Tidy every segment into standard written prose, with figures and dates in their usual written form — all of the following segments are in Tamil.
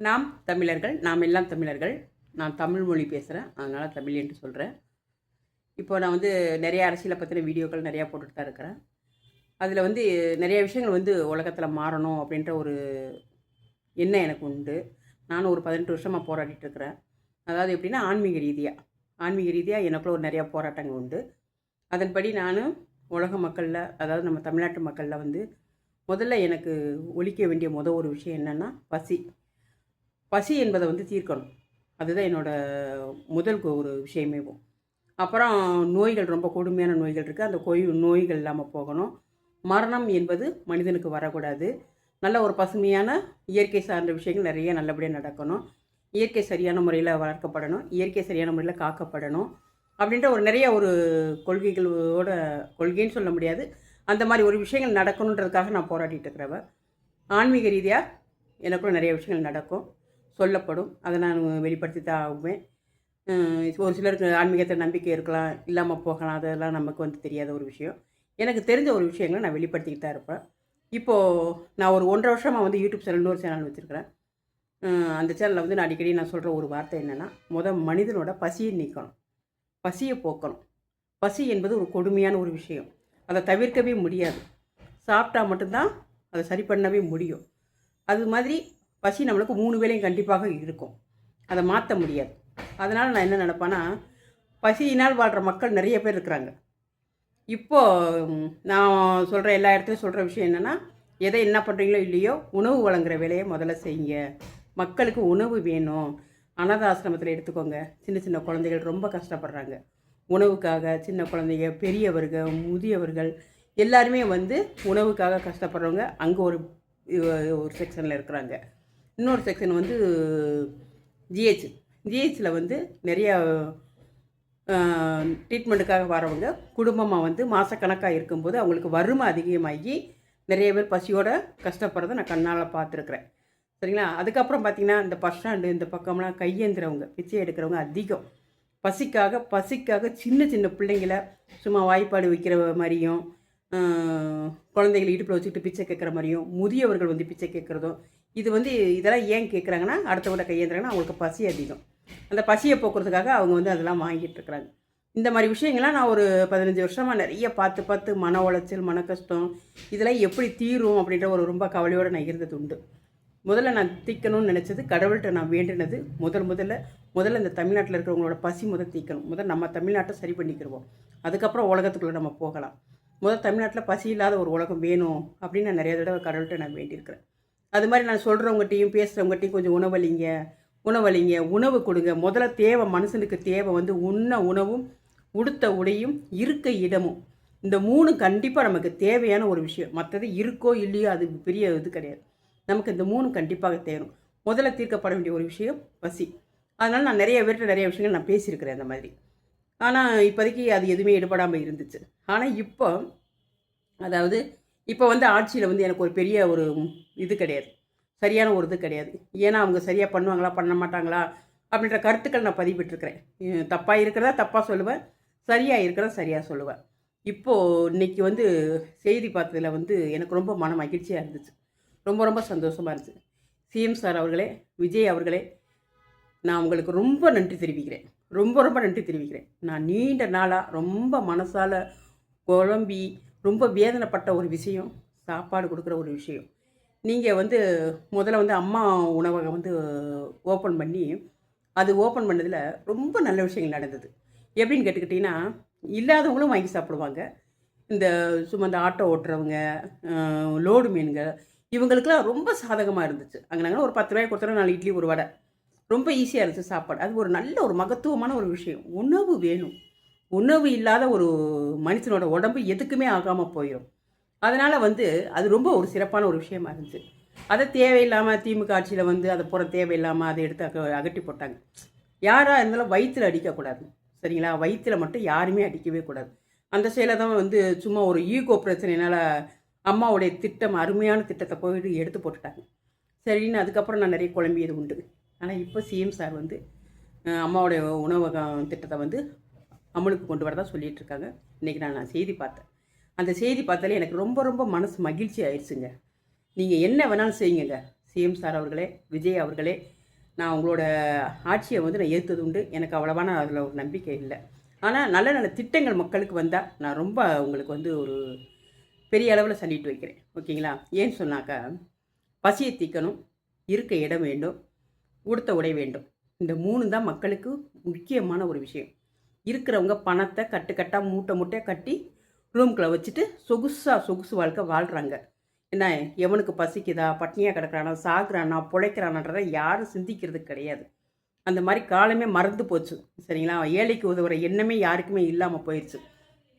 நாம் தமிழர்கள், நாம் எல்லாம் தமிழர்கள். நான் தமிழ் மொழி பேசுகிறேன், அதனால் தமிழ் என்று சொல்கிறேன். இப்போ நான் வந்து நிறைய அரசியலை பற்றின வீடியோக்கள் நிறையா போட்டுட்டு தான் இருக்கிறேன். அதில் வந்து நிறைய விஷயங்கள் வந்து உலகத்தில் மாறணும் அப்படின்ற ஒரு எண்ணம் எனக்கு உண்டு. நானும் ஒரு 18 வருஷமாக போராடிட்டு இருக்கிறேன். அதாவது எப்படின்னா ஆன்மீக ரீதியாக எனக்குள்ள ஒரு நிறையா போராட்டங்கள் உண்டு. அதன்படி நான் உலக மக்களில், அதாவது நம்ம தமிழ்நாட்டு மக்களில் வந்து முதல்ல எனக்கு ஒழிக்க வேண்டிய ஒரு விஷயம் என்னென்னா பசி என்பதை வந்து தீர்க்கணும். அதுதான் என்னோடய ஒரு விஷயமேவும். அப்புறம் நோய்கள், ரொம்ப கொடுமையான நோய்கள் இருக்குது, அந்த நோய்கள் இல்லாமல் போகணும். மரணம் என்பது மனிதனுக்கு வரக்கூடாது. நல்ல ஒரு பசுமையான இயற்கை சார்ந்த விஷயங்கள் நிறைய நல்லபடியாக நடக்கணும். இயற்கை சரியான முறையில் வளர்க்கப்படணும், இயற்கை சரியான முறையில் காக்கப்படணும் அப்படின்ற நிறைய கொள்கைன்னு சொல்ல முடியாது, அந்த மாதிரி ஒரு விஷயங்கள் நடக்கணுன்றதுக்காக நான் போராடிட்டு இருக்கிறவ. ஆன்மீக ரீதியாக எனக்குள்ள நிறைய விஷயங்கள் நடக்கும், சொல்லப்படும். அதை நான் வெளிப்படுத்தி தான் ஆகுவேன். ஒரு சிலருக்கு ஆன்மீகத்தில் நம்பிக்கை இருக்கலாம், இல்லாமல் போகலாம், அதெல்லாம் நமக்கு வந்து தெரியாத ஒரு விஷயம். எனக்கு தெரிஞ்ச ஒரு விஷயங்களை நான் வெளிப்படுத்திக்கிட்டு தான் இருப்பேன். இப்போது நான் ஒரு 1.5 வருஷமாக வந்து யூடியூப் சேனல், ஒரு சேனல் வச்சுருக்கிறேன். அந்த சேனலில் வந்து நான் அடிக்கடி சொல்கிற ஒரு வார்த்தை என்னென்னா, மனிதனோட பசியை நீக்கணும், பசியை போக்கணும். பசி என்பது ஒரு கொடுமையான ஒரு விஷயம், அதை தவிர்க்கவே முடியாது. சாப்பிட்டா மட்டும்தான் அதை சரி பண்ணவே முடியும். அது மாதிரி பசி நம்மளுக்கு 3 வேளையும் கண்டிப்பாக இருக்கும், அதை மாற்ற முடியாது. அதனால் நான் என்ன நினப்பேன்னா, பசியினால் வாழ்கிற மக்கள் நிறைய பேர் இருக்கிறாங்க. இப்போது நான் சொல்கிற எல்லா இடத்துலையும் சொல்கிற விஷயம் என்னென்னா, எதை என்ன பண்ணுறீங்களோ இல்லையோ, உணவு வழங்குகிற வேலையை முதல்ல செய்யுங்க. மக்களுக்கு உணவு வேணும். அனாத ஆசிரமத்தில் எடுத்துக்கோங்க, சின்ன சின்ன குழந்தைகள் ரொம்ப கஷ்டப்படுறாங்க உணவுக்காக. சின்ன குழந்தைங்க, பெரியவர்கள், முதியவர்கள் எல்லாருமே வந்து உணவுக்காக கஷ்டப்படுறவங்க அங்கே ஒரு செக்ஷனில் இருக்கிறாங்க. இன்னொரு செக்ஷன் வந்து ஜிஹெச்சில் வந்து நிறையா ட்ரீட்மெண்ட்டுக்காக வரவங்க குடும்பமாக வந்து மாதக்கணக்காக இருக்கும்போது அவங்களுக்கு வறுமை அதிகமாகி நிறைய பேர் பசியோடு கஷ்டப்படுறத நான் கண்ணால் பார்த்துருக்குறேன். சரிங்களா? அதுக்கப்புறம் பார்த்திங்கன்னா, இந்த பஸ் ஸ்டாண்டு இந்த பக்கம்லாம் கையேந்துறவங்க, பிச்சை எடுக்கிறவங்க அதிகம். பசிக்காக சின்ன சின்ன பிள்ளைங்கள சும்மா வாய்ப்பாடு வைக்கிற மாதிரியும், குழந்தைகளை இடுப்பில் வச்சுக்கிட்டு பிச்சை கேட்குற மாதிரியும், முதியவர்கள் வந்து பிச்சை கேட்குறதும், இதெல்லாம் ஏன் கேட்குறாங்கன்னா, அடுத்தவங்க கையேந்துறாங்கன்னா அவங்களுக்கு பசி அதிகம். அந்த பசியை போக்குறதுக்காக அவங்க வந்து அதெல்லாம் வாங்கிட்டு இருக்கிறாங்க. இந்த மாதிரி விஷயங்கள்லாம் நான் ஒரு 15 வருஷமாக நிறைய பார்த்து மன உளைச்சல், மன கஷ்டம், இதெல்லாம் எப்படி தீரும் அப்படின்ற ஒரு ரொம்ப கவலையோடு நான் இருந்தது உண்டு. முதல்ல நான் தீர்க்கணும்னு நினச்சது, கடவுள்கிட்ட நான் வேண்டினது, முதல்ல இந்த தமிழ்நாட்டில் இருக்கிறவங்களோட பசி தீர்க்கணும். நம்ம தமிழ்நாட்டை சரி பண்ணிக்கிடுவோம், அதுக்கப்புறம் உலகத்துக்குள்ளே நம்ம போகலாம். தமிழ்நாட்டில் பசி இல்லாத ஒரு உலகம் வேணும் அப்படின்னு நான் நிறைய தடவை கடவுள்கிட்ட நான் வேண்டியிருக்கிறேன். அது மாதிரி நான் சொல்கிறவங்ககிட்டையும் பேசுகிறவங்ககிட்டையும் கொஞ்சம் உணவளிங்க, உணவு கொடுங்க. முதல்ல தேவை, மனுஷனுக்கு தேவை வந்து உண்ண உணவும், உடுத்த உடையும், இருக்க இடமும். இந்த 3 கண்டிப்பாக நமக்கு தேவையான ஒரு விஷயம். மற்றது இருக்கோ இல்லையோ அது பெரிய இது கிடையாது. நமக்கு இந்த 3 கண்டிப்பாக தேவை. முதல்ல தீர்க்கப்பட வேண்டிய ஒரு விஷயம் பசி. அதனால் நான் நிறைய பேர்கிட்ட நிறைய விஷயங்கள் நான் பேசியிருக்கிறேன் அந்த மாதிரி. ஆனால் இப்போதைக்கு அது எதுவுமே ஈடுபடாமல் இருந்துச்சு. ஆனால் இப்போ வந்து ஆட்சியில் வந்து எனக்கு ஒரு பெரிய ஒரு இது கிடையாது, சரியான ஒரு இது கிடையாது. ஏன்னா அவங்க சரியாக பண்ணுவாங்களா பண்ண மாட்டாங்களா அப்படின்ற கருத்துக்கள் நான் பதிவிட்டுருக்கிறேன். தப்பாக இருக்கிறதா தப்பாக சொல்லுவேன், சரியாக இருக்கிறதா சரியாக சொல்லுவேன். இப்போது இன்றைக்கி வந்து செய்தி பார்த்ததில் வந்து எனக்கு ரொம்ப மன மகிழ்ச்சியாக இருந்துச்சு, ரொம்ப சந்தோஷமாக இருந்துச்சு. சிஎம் சார் அவர்களே, விஜய் அவர்களே, நான் உங்களுக்கு ரொம்ப நன்றி தெரிவிக்கிறேன், ரொம்ப நன்றி தெரிவிக்கிறேன். நான் நீண்ட நாளாக ரொம்ப மனசால் குழம்பி ரொம்ப வேதனைப்பட்ட ஒரு விஷயம், சாப்பாடு கொடுக்குற ஒரு விஷயம். நீங்கள் வந்து முதல்ல வந்து அம்மா உணவகம் வந்து ஓப்பன் பண்ணதில் ரொம்ப நல்ல விஷயங்கள் நடந்தது. எப்படின்னு கேட்டுக்கிட்டிங்கன்னா, இல்லாதவங்களும் வாங்கி சாப்பிடுவாங்க. இந்த சும்மா இந்த ஆட்டோ ஓட்டுறவங்க, லோடு மீனுங்க, இவங்களுக்கெல்லாம் ரொம்ப சாதகமாக இருந்துச்சு. அங்கே நாங்கள் ஒரு 10 ரூபாய் கொடுத்தோம், 4 இட்லி ஒரு வடை, ரொம்ப ஈஸியாக இருந்துச்சு சாப்பாடு. அது ஒரு நல்ல ஒரு மகத்துவமான ஒரு விஷயம். உணவு வேணும், உணவு இல்லாத ஒரு மனுஷனோட உடம்பு எதுக்குமே ஆகாமல் போயிடும். அதனால் வந்து அது ரொம்ப ஒரு சிறப்பான ஒரு விஷயமா இருந்துச்சு. அதை தேவையில்லாமல் திமுக ஆட்சியில் வந்து அதை தேவையில்லாமல் அதை எடுத்து அகட்டி போட்டாங்க. யாராக இருந்தாலும் வயிற்றில் அடிக்கக்கூடாது, சரிங்களா? வயிற்றில் மட்டும் யாருமே அடிக்கவே கூடாது. அந்த செயலை தான் வந்து சும்மா ஒரு ஈகோ பிரச்சனையினால் அம்மாவுடைய திட்டம், அருமையான திட்டத்தை போயிட்டு எடுத்து போட்டுட்டாங்க. சரின்னு அதுக்கப்புறம் நான் நிறைய குழம்பியது உண்டு. ஆனால் இப்போ சிஎம் சார் வந்து அம்மாவுடைய உணவகம் திட்டத்தை வந்து அமலுக்கு கொண்டு வரதான் சொல்லிகிட்டு இருக்காங்க. இன்றைக்கி நான் செய்தி பார்த்தேன். அந்த செய்தி பார்த்தாலே எனக்கு ரொம்ப மனசு மகிழ்ச்சி ஆயிடுச்சுங்க. நீங்கள் என்ன வேணாலும் செய்யுங்க. சிஎம் சார் அவர்களே, விஜய் அவர்களே, நான் உங்களோட ஆட்சியை வந்து நான் ஏற்றது உண்டு. எனக்கு அவ்வளவான அதில் ஒரு நம்பிக்கை இல்லை. ஆனால் நல்ல நல்ல திட்டங்கள் மக்களுக்கு வந்தால் நான் ரொம்ப உங்களுக்கு வந்து ஒரு பெரிய அளவில் சொல்லிட்டு வைக்கிறேன். ஓகேங்களா? ஏன்னு சொன்னாக்கா, பசியை தீர்க்கணும், இருக்க இடம் வேண்டும், உடுத்த உடை வேண்டும். இந்த 3 தான் மக்களுக்கு முக்கியமான ஒரு விஷயம். இருக்கிறவங்க பணத்தை கட்டுக்கட்டாக மூட்டை மூட்டையாக கட்டி ரூம்குள்ளே வச்சுட்டு சொகுசு வாழ்க்கை வாழ்கிறாங்க. என்ன, எவனுக்கு பசிக்குதா, பட்னியாக கிடக்கிறானா, சாகுறானா, பிழைக்கிறானான்றதை யாரும் சிந்திக்கிறது கிடையாது. அந்த மாதிரி காலமே மறந்து போச்சு. சரிங்களா? ஏழைக்கு உதவுற எண்ணமே யாருக்குமே இல்லாமல் போயிடுச்சு.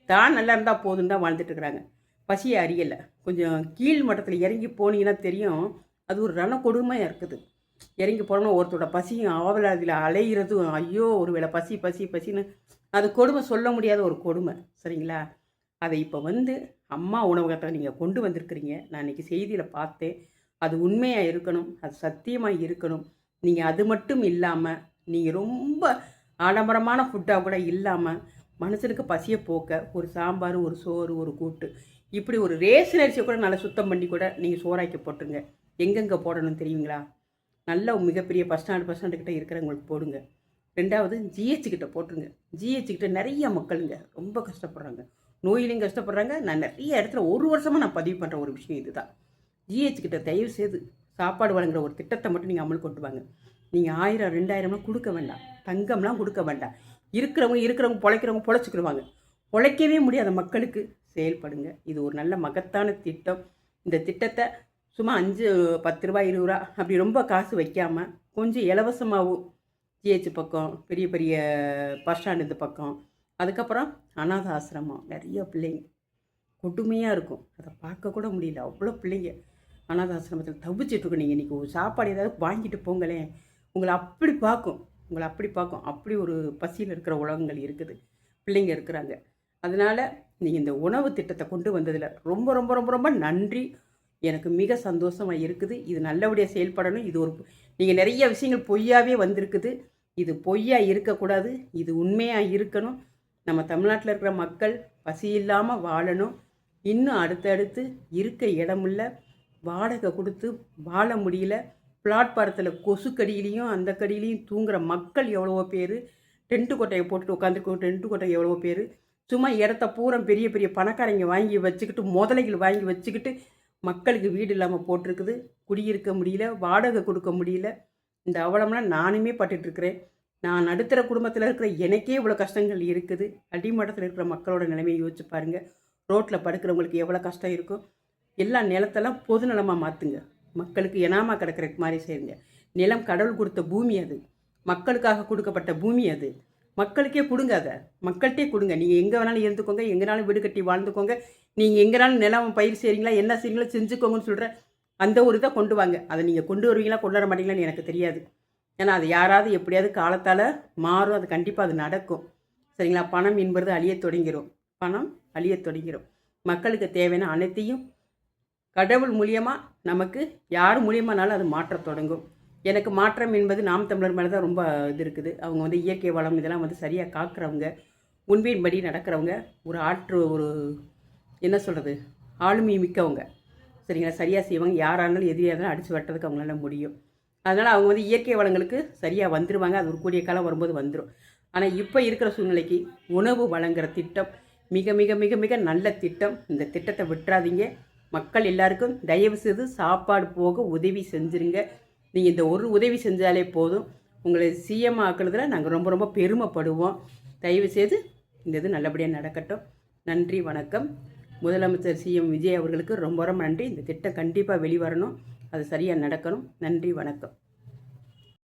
தான் நல்லா இருந்தால் போதுன்னு தான் வாழ்ந்துட்டு இருக்கிறாங்க. பசியை அறியலை. கொஞ்சம் கீழ் மட்டத்தில் இறங்கி போனீங்கன்னா தெரியும், அது ஒரு ரண கொடுமையாக இருக்குது. இறங்கி போனோம்னா ஒருத்தரோட பசியும் ஆவல அதில் அலைகிறதும், ஐயோ ஒரு வேளை பசி பசி பசின்னு அது கொடுமை, சொல்ல முடியாத ஒரு கொடுமை. சரிங்களா? அதை இப்போ வந்து அம்மா உணவகத்தை நீங்கள் கொண்டு வந்திருக்கிறீங்க. நான் இன்றைக்கி செய்தியில் பார்த்தேன். அது உண்மையாக இருக்கணும், அது சத்தியமாக இருக்கணும். நீங்கள் அது மட்டும் இல்லாமல், நீங்கள் ரொம்ப ஆடம்பரமான ஃபுட்டாக கூட இல்லாமல், மனுஷனுக்கு பசியை போக்க ஒரு சாம்பார், ஒரு சோறு, ஒரு கூட்டு, இப்படி ஒரு ரேஷன் அரிசியை கூட நல்லா சுத்தம் பண்ணி கூட நீங்கள் சோறாக்கி போட்டுருங்க. எங்கெங்கே போடணும் தெரியுங்களா? நல்ல மிகப்பெரிய பஸ் ஸ்டாண்டு கிட்ட இருக்கிறவங்களுக்கு போடுங்க. 2வது ஜிஹெச் கிட்ட போட்டுருங்க. ஜிஹெச் கிட்ட நிறைய மக்களுங்க ரொம்ப கஷ்டப்படுறாங்க, நோயிலையும் கஷ்டப்படுறாங்க. நான் நிறைய இடத்துல ஒரு வருஷமாக நான் பதிவு பண்ணுற ஒரு விஷயம் இதுதான். ஜிஹெச் கிட்ட தயவு செய்து சாப்பாடு வழங்குற ஒரு திட்டத்தை மட்டும் நீங்கள் அமல் கொண்டு வாங்க. நீங்கள் 1000 2000லாம் கொடுக்க வேண்டாம், தங்கம்லாம் கொடுக்க வேண்டாம். இருக்கிறவங்க பொழைச்சிக்கிடுவாங்க. பொழைக்கவே முடியாத மக்களுக்கு செயல்படுங்க. இது ஒரு நல்ல மகத்தான திட்டம். இந்த திட்டத்தை சும்மா 5 10 ரூபா 20 ரூபா அப்படி ரொம்ப காசு வைக்காமல் கொஞ்சம் இலவசமாகவும் ஜிஹெச் பக்கம், பெரிய பெரிய பஸ் ஸ்டாண்டு இந்த பக்கம், அதுக்கப்புறம் அனாத ஆசிரமம், நிறைய பிள்ளைங்க கொடுமையாக இருக்கும். அதை பார்க்க கூட முடியல, அவ்வளோ பிள்ளைங்க அனாத ஆசிரமத்தில் தவிச்சிட்ருக்கு. நீங்கள் இன்றைக்கி ஒரு சாப்பாடு ஏதாவது வாங்கிட்டு போங்களேன், உங்களை அப்படி பார்க்கும். அப்படி ஒரு பசியில் இருக்கிற உலகங்கள் இருக்குது, பிள்ளைங்க இருக்கிறாங்க. அதனால் நீங்கள் இந்த உணவு திட்டத்தை கொண்டு வந்ததில் ரொம்ப ரொம்ப ரொம்ப ரொம்ப நன்றி. எனக்கு மிக சந்தோஷமாக இருக்குது. இது நல்லபடியாக செயல்படணும். இது ஒரு நீங்கள் நிறைய விஷயங்கள் பொய்யாவே வந்திருக்குது. இது பொய்யா இருக்கக்கூடாது, இது உண்மையாக இருக்கணும். நம்ம தமிழ்நாட்டில் இருக்கிற மக்கள் பசி இல்லாமல் வாழணும். இன்னும் அடுத்தடுத்து இருக்க இடமில்ல, வாடகை கொடுத்து வாழ முடியல. பிளாட்பாரத்தில் கொசு கடியிலையும் அந்த கடியிலையும் தூங்குகிற மக்கள் எவ்வளவோ பேர். டென்ட்டு கொட்டையை போட்டுட்டு உட்காந்துருக்கோம். டென்ட்டு கொட்டை எவ்வளவோ பேர். சும்மா இடத்த பூரா பெரிய பெரிய பணக்காரங்க வாங்கி வச்சுக்கிட்டு, முதலைகள் வாங்கி வச்சுக்கிட்டு மக்களுக்கு வீடு இல்லாமல் போட்டிருக்குது. குடியிருக்க முடியல, வாடகை கொடுக்க முடியல. இந்த அவலம்லாம் நானுமே பட்டுட்ருக்கிறேன். நான் நடுத்தர குடும்பத்தில் இருக்கிற எனக்கே இவ்வளோ கஷ்டங்கள் இருக்குது. அடிமட்டத்தில் இருக்கிற மக்களோட நிலைமையை யோசிச்சு பாருங்கள். ரோட்டில் படுக்கிறவங்களுக்கு எவ்வளோ கஷ்டம் இருக்கும். எல்லா நிலத்தெல்லாம் பொது நிலமாக மாற்றுங்க. மக்களுக்கு எனாமல் கிடக்கிற மாதிரி செய்யுங்க. நிலம் கடவுள் கொடுத்த பூமி அது, மக்களுக்காக கொடுக்கப்பட்ட பூமி அது. மக்களுக்கே கொடுங்க, அதை மக்கள்கிட்டே கொடுங்க. நீங்கள் எங்கே வேணாலும் இருந்துக்கோங்க, எங்கேனாலும் வீடு கட்டி வாழ்ந்துக்கோங்க. நீங்கள் எங்கேனாலும் நிலம் பயிர் செய்கிறீங்களா, என்ன செய்கிறீங்களோ செஞ்சுக்கோங்கன்னு சொல்கிற அந்த ஒரு இதை கொண்டு வாங்க. அதை நீங்கள் கொண்டு வருவீங்களா கொண்டு வர மாட்டீங்களான்னு எனக்கு தெரியாது. ஏன்னா அது யாராவது எப்படியாவது காலத்தால் மாறும். அது கண்டிப்பாக அது நடக்கும். சரிங்களா? பணம் என்பது அழியத் தொடங்கிடும். மக்களுக்கு தேவையான அனைத்தையும் கடவுள் மூலியமாக, நமக்கு யார் மூலியமானாலும் அது மாற்றத் தொடங்கும். எனக்கு மாற்றம் என்பது நாம் தமிழர் மேலே தான் ரொம்ப இது இருக்குது. அவங்க வந்து இயற்கை வளம் இதெல்லாம் வந்து சரியாக காக்கிறவங்க, உண்மையின்படி நடக்கிறவங்க, ஒரு என்ன சொல்கிறது, ஆளுமை மிக்கவங்க. சரிங்களா? சரியாக செய்வாங்க. யாராக இருந்தாலும் எதிரியாக இருந்தாலும் அடித்து வெட்டுறதுக்கு அவங்களால முடியும். அதனால் அவங்க வந்து இயற்கை வளங்களுக்கு சரியாக வந்துடுவாங்க. அது ஒரு கூடிய காலம் வரும்போது வந்துடும். ஆனால் இப்போ இருக்கிற சூழ்நிலைக்கு உணவு வழங்குகிற திட்டம் மிக மிக மிக மிக நல்ல திட்டம். இந்த திட்டத்தை விட்டுறாதீங்க. மக்கள் எல்லாருக்கும் தயவு செய்து சாப்பாடு போக உதவி செஞ்சுருங்க. நீங்கள் இந்த ஒரு உதவி செஞ்சாலே போதும். உங்களை சிஎம் ஆக்குறதுல நாங்கள் ரொம்ப ரொம்ப பெருமைப்படுவோம். தயவு செய்து இந்த இது நல்லபடியாக நடக்கட்டும். நன்றி, வணக்கம். முதலமைச்சர் சிஎம் விஜய் அவர்களுக்கு ரொம்ப ரொம்ப நன்றி. இந்த திட்டம் கண்டிப்பாக வெளிவரணும், அது சரியாக நடக்கணும். நன்றி, வணக்கம்.